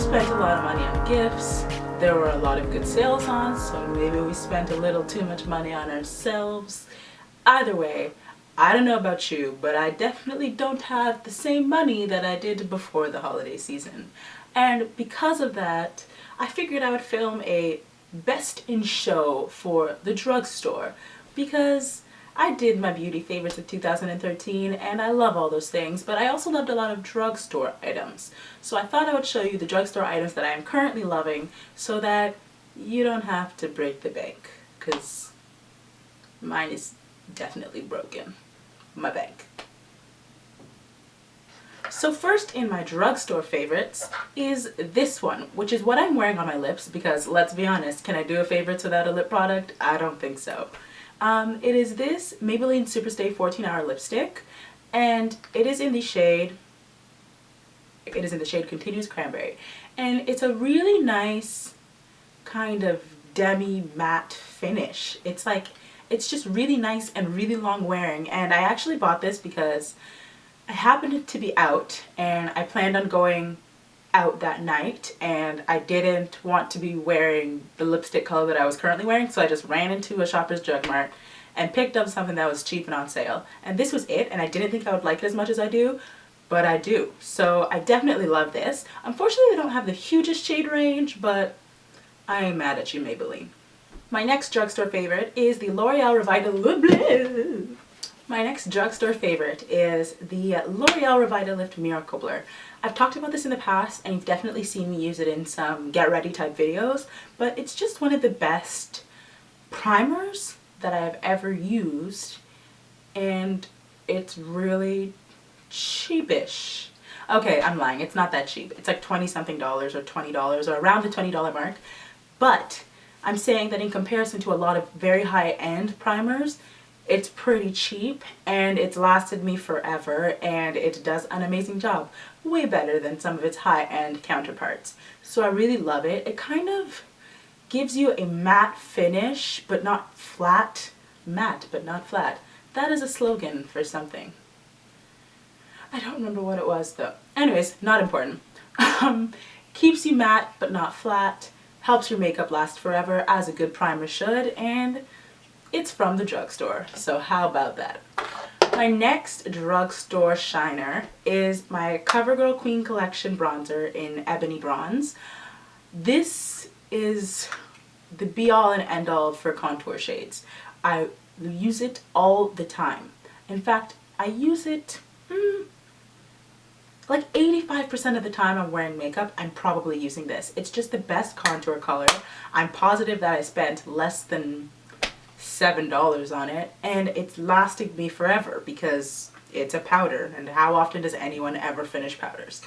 spent a lot of money on gifts. There were a lot of good sales on, so maybe we spent a little too much money on ourselves. Either way, I don't know about you, but I definitely don't have the same money that I did before the holiday season. And because of that, I figured I would film a best in show for the drugstore, because I did my beauty favorites of 2013 and I love all those things, but I also loved a lot of drugstore items. So I thought I would show you the drugstore items that I am currently loving so that you don't have to break the bank, because mine is definitely broken. My bank. So first in my drugstore favorites is this one, which is what I'm wearing on my lips, because let's be honest, can I do a favorites without a lip product? I don't think so. It is this Maybelline Superstay 14-Hour Lipstick, and it is in the shade Continuous Cranberry. And it's a really nice kind of demi matte finish. It's just really nice and really long wearing, and I actually bought this because I happened to be out and I planned on going out that night, and I didn't want to be wearing the lipstick color that I was currently wearing, so I just ran into a Shoppers Drug Mart and picked up something that was cheap and on sale. And this was it, and I didn't think I would like it as much as I do, but I do. So I definitely love this. Unfortunately, they don't have the hugest shade range, but I ain't mad at you, Maybelline. My next drugstore favorite is the L'Oreal Revitalift. My next drugstore favorite is the L'Oreal Revitalift Miracle Blur. I've talked about this in the past, and you've definitely seen me use it in some get ready type videos, but it's just one of the best primers that I've ever used, and it's really cheapish. Okay, I'm lying, it's not that cheap. It's like 20 something dollars or $20 or around the $20 mark, but I'm saying that in comparison to a lot of very high-end primers, it's pretty cheap, and it's lasted me forever, and it does an amazing job. Way better than some of its high-end counterparts. So I really love it. It kind of gives you a matte finish, but not flat. Matte, but not flat. That is a slogan for something. I don't remember what it was though. Anyways, not important. Keeps you matte, but not flat. Helps your makeup last forever, as a good primer should, and it's from the drugstore, so how about that? My next drugstore shiner is my Covergirl Queen Collection bronzer in Ebony Bronze. This is the be-all and end-all for contour shades. I use it all the time. In fact, I use it like 85% of the time I'm wearing makeup, I'm probably using this. It's just the best contour color. I'm positive that I spent less than $7 on it, and it's lasting me forever because it's a powder, and how often does anyone ever finish powders?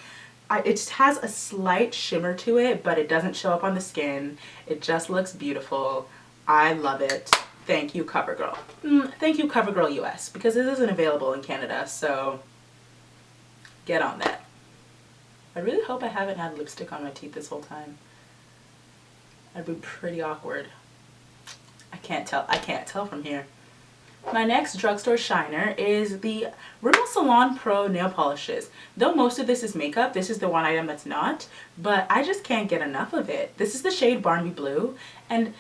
It just has a slight shimmer to it, but it doesn't show up on the skin. It just looks beautiful. I love it. Thank you, CoverGirl. Thank you, CoverGirl US, because this isn't available in Canada, so get on that. I really hope I haven't had lipstick on my teeth this whole time. That'd be pretty awkward. I can't tell from here. My next drugstore shiner is the Rimmel Salon Pro nail polishes. Though most of this is makeup, this is the one item that's not, but I just can't get enough of it. This is the shade Barmy Blue, and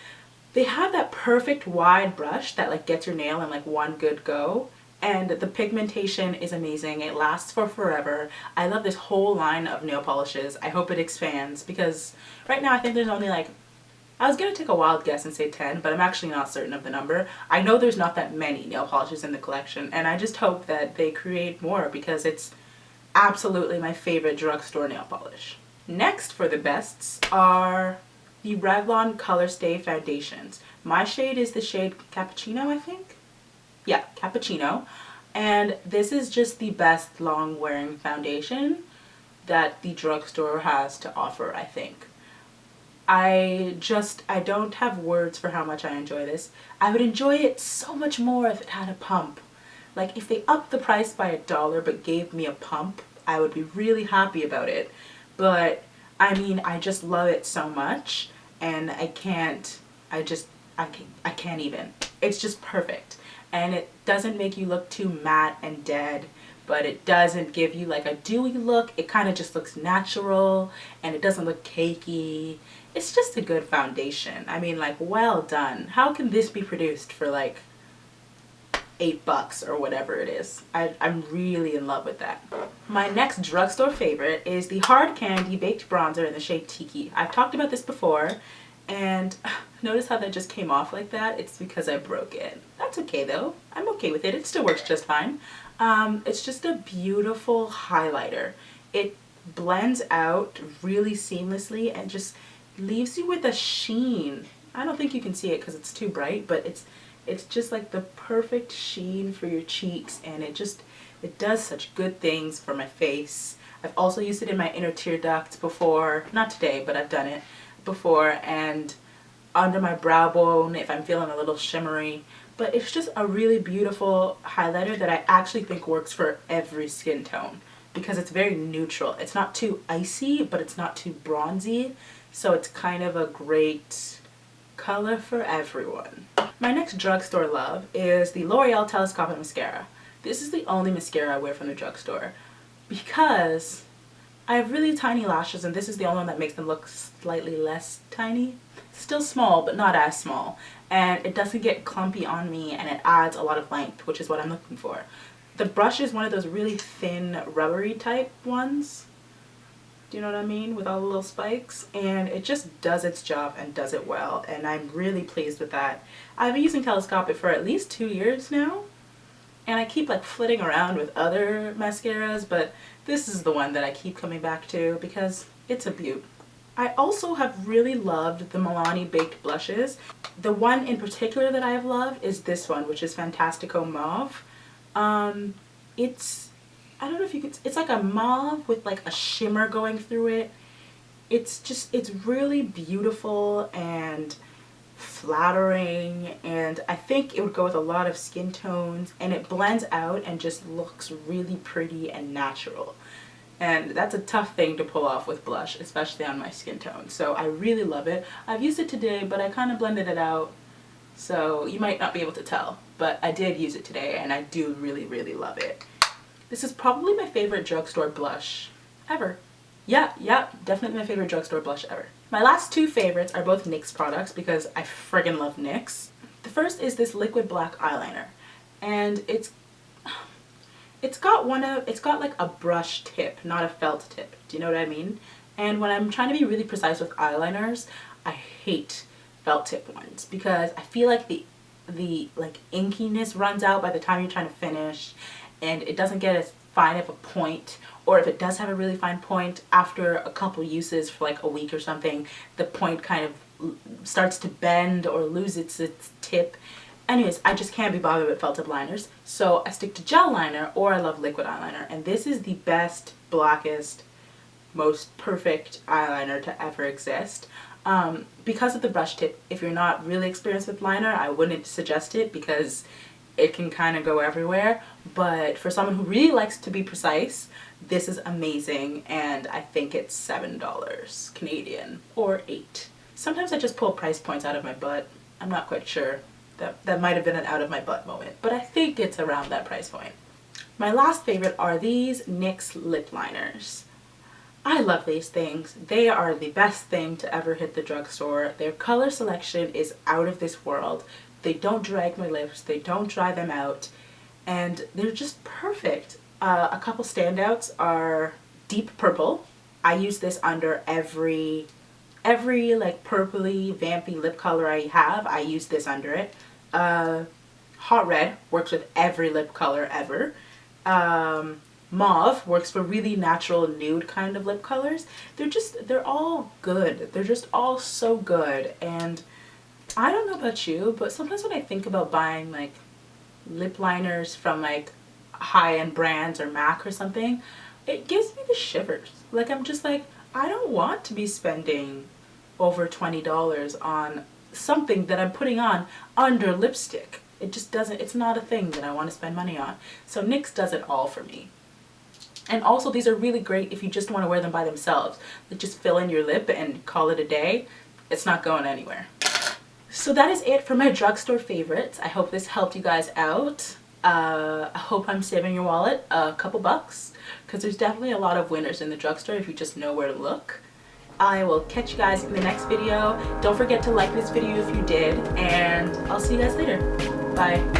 they have that perfect wide brush that like gets your nail in like one good go, and the pigmentation is amazing. It lasts for forever. I love this whole line of nail polishes. I hope it expands, because right now I think there's only like, I was going to take a wild guess and say 10, but I'm actually not certain of the number. I know there's not that many nail polishes in the collection, and I just hope that they create more, because it's absolutely my favorite drugstore nail polish. Next for the bests are the Revlon Colorstay foundations. My shade is the shade Cappuccino, I think? Yeah, Cappuccino. And this is just the best long wearing foundation that the drugstore has to offer, I think. I don't have words for how much I enjoy this. I would enjoy it so much more if it had a pump. Like if they upped the price by $1 but gave me a pump, I would be really happy about it. But I mean, I just love it so much, and I can't even. It's just perfect. And it doesn't make you look too matte and dead, but it doesn't give you like a dewy look. It kind of just looks natural and it doesn't look cakey. It's just a good foundation. I mean, like, well done. How can this be produced for like $8 or whatever it is? I'm really in love with that. My next drugstore favorite is the Hard Candy Baked Bronzer in the shade Tiki. I've talked about this before, and notice how that just came off like that? It's because I broke it. That's okay though. I'm okay with it. It still works just fine. It's just a beautiful highlighter. It blends out really seamlessly and just leaves you with a sheen. I don't think you can see it because it's too bright, but it's just like the perfect sheen for your cheeks, and it does such good things for my face. I've also used it in my inner tear ducts before, not today, but I've done it before, and under my brow bone if I'm feeling a little shimmery. But it's just a really beautiful highlighter that I actually think works for every skin tone because it's very neutral. It's not too icy, but it's not too bronzy, so it's kind of a great color for everyone. My next drugstore love is the L'Oreal Telescopic Mascara. This is the only mascara I wear from the drugstore because I have really tiny lashes, and this is the only one that makes them look slightly less tiny. Still small, but not as small. And it doesn't get clumpy on me, and it adds a lot of length, which is what I'm looking for. The brush is one of those really thin, rubbery type ones. Do you know what I mean? With all the little spikes. And it just does its job and does it well. And I'm really pleased with that. I've been using Telescopic for at least 2 years now. And I keep like flitting around with other mascaras, but this is the one that I keep coming back to because it's a beaut. I also have really loved the Milani baked blushes. The one in particular that I have loved is this one, which is Fantastico Mauve. I don't know if you could, it's like a mauve with like a shimmer going through it. It's really beautiful and flattering, and I think it would go with a lot of skin tones, and it blends out and just looks really pretty and natural. And that's a tough thing to pull off with blush, especially on my skin tone. So I really love it. I've used it today, but I kind of blended it out, so you might not be able to tell, but I did use it today and I do really, really love it. This is probably my favorite drugstore blush ever. Yeah, definitely my favorite drugstore blush ever. My last two favorites are both NYX products because I friggin' love NYX. The first is this liquid black eyeliner, and it's got like a brush tip, not a felt tip. Do you know what I mean? And when I'm trying to be really precise with eyeliners, I hate felt tip ones because I feel like the like inkiness runs out by the time you're trying to finish, and it doesn't get as fine of a point, or if it does have a really fine point, after a couple uses for like a week or something, the point kind of starts to bend or lose its tip. Anyways, I just can't be bothered with felt tip liners, so I stick to gel liner, or I love liquid eyeliner, and this is the best, blackest, most perfect eyeliner to ever exist. Because of the brush tip, if you're not really experienced with liner, I wouldn't suggest it because it can kind of go everywhere, but for someone who really likes to be precise, this is amazing, and I think it's $7 Canadian or $8. Sometimes I just pull price points out of my butt. I'm not quite sure. That might have been an out of my butt moment, but I think it's around that price point. My last favorite are these NYX Lip Liners. I love these things. They are the best thing to ever hit the drugstore. Their color selection is out of this world. They don't drag my lips, they don't dry them out, and they're just perfect. A couple standouts are deep purple. I use this under every like purpley, vampy lip color I have. I use this under it. Hot red works with every lip color ever. Mauve works for really natural nude kind of lip colors. They're all good. They're just all so good, and I don't know about you, but sometimes when I think about buying like lip liners from like high-end brands or MAC or something, it gives me the shivers. Like, I'm just like, I don't want to be spending over $20 on something that I'm putting on under lipstick. It just doesn't, it's not a thing that I want to spend money on. So NYX does it all for me. And also these are really great if you just want to wear them by themselves. Like, just fill in your lip and call it a day. It's not going anywhere. So that is it for my drugstore favorites. I hope this helped you guys out. I hope I'm saving your wallet a couple bucks, because there's definitely a lot of winners in the drugstore if you just know where to look. I will catch you guys in the next video. Don't forget to like this video if you did, and I'll see you guys later. Bye.